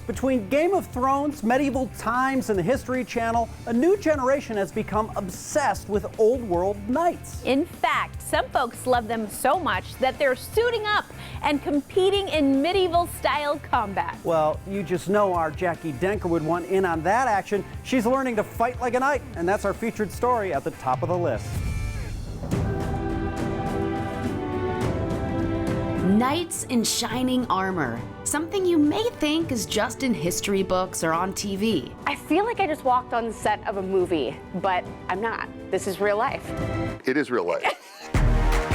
Between Game of Thrones, medieval times, and the History Channel, a new generation has become obsessed with old world knights. In fact, some folks love them so much that they're suiting up and competing in medieval style combat. Well, you just know our Jacqui Denker would want in on that action. She's learning to fight like a knight, and that's our featured story at the top of the list. Knights in shining armor. Something you may think is just in history books or on TV. I feel like I just walked on the set of a movie, but I'm not. This is real life. It is real life.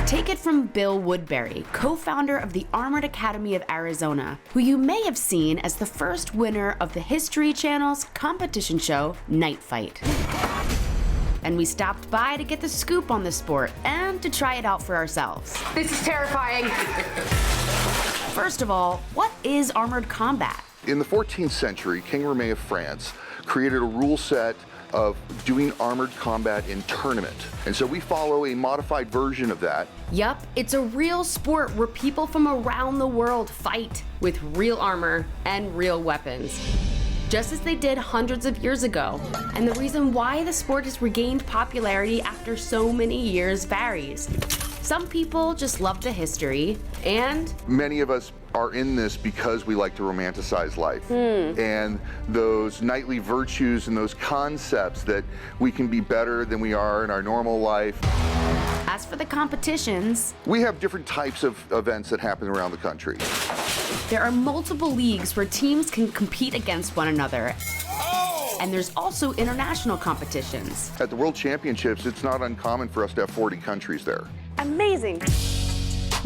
Take it from Bill Woodbury, co-founder of the Armored Academy of Arizona, who you may have seen as the first winner of the History Channel's competition show, Knight Fight. And we stopped by to get the scoop on the sport and to try it out for ourselves. This is terrifying. First of all, what is armored combat? In the 14th century, King Rene of France created a rule set of doing armored combat in tournament. And so we follow a modified version of that. Yup, it's a real sport where people from around the world fight with real armor and real weapons, just as they did hundreds of years ago. And the reason why the sport has regained popularity after so many years varies. Some people just love the history, and many of us are in this because we like to romanticize life. And those knightly virtues and those concepts that we can be better than we are in our normal life. As for the competitions, we have different types of events that happen around the country. There are multiple leagues where teams can compete against one another. And there's also international competitions. At the World Championships, it's not uncommon for us to have 40 countries there. Amazing.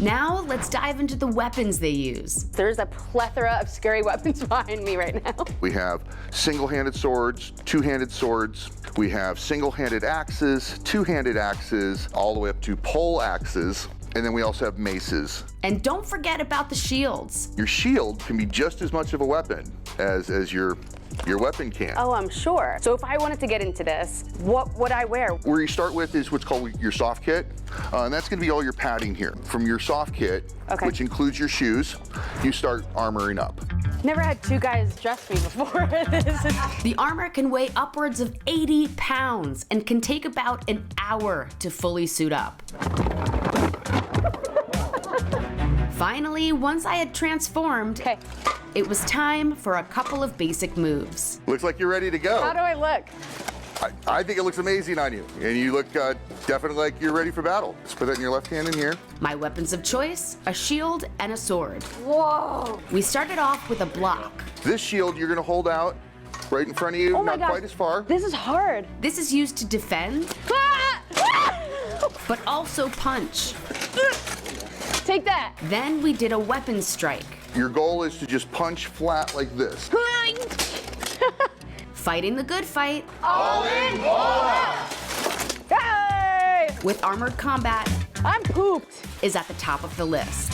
Now, let's dive into the weapons they use. There's a plethora of scary weapons behind me right now. We have single-handed swords, two-handed swords. We have single-handed axes, two-handed axes, all the way up to pole axes. And then we also have maces. And don't forget about the shields. Your shield can be just as much of a weapon as your weapon can. Oh, I'm sure. So if I wanted to get into this, what would I wear? Where you start with is what's called your soft kit. And that's gonna be all your padding here. From your soft kit, which includes your shoes, you start armoring up. Never had two guys dress me before. The armor can weigh upwards of 80 pounds and can take about an hour to fully suit up. Finally, once I had transformed, it was time for a couple of basic moves. Looks like you're ready to go. How do I look? I think it looks amazing on you. And you look definitely like you're ready for battle. Just put that in your left hand in here. My weapons of choice, a shield and a sword. Whoa. We started off with a block. This shield you're gonna hold out right in front of you, not quite as far. This is hard. This is used to defend, but also punch. Take that. Then we did a weapon strike. Your goal is to just punch flat like this. Fighting the good fight. All in, all out. Hey! With armored combat, I'm pooped. is at the top of the list.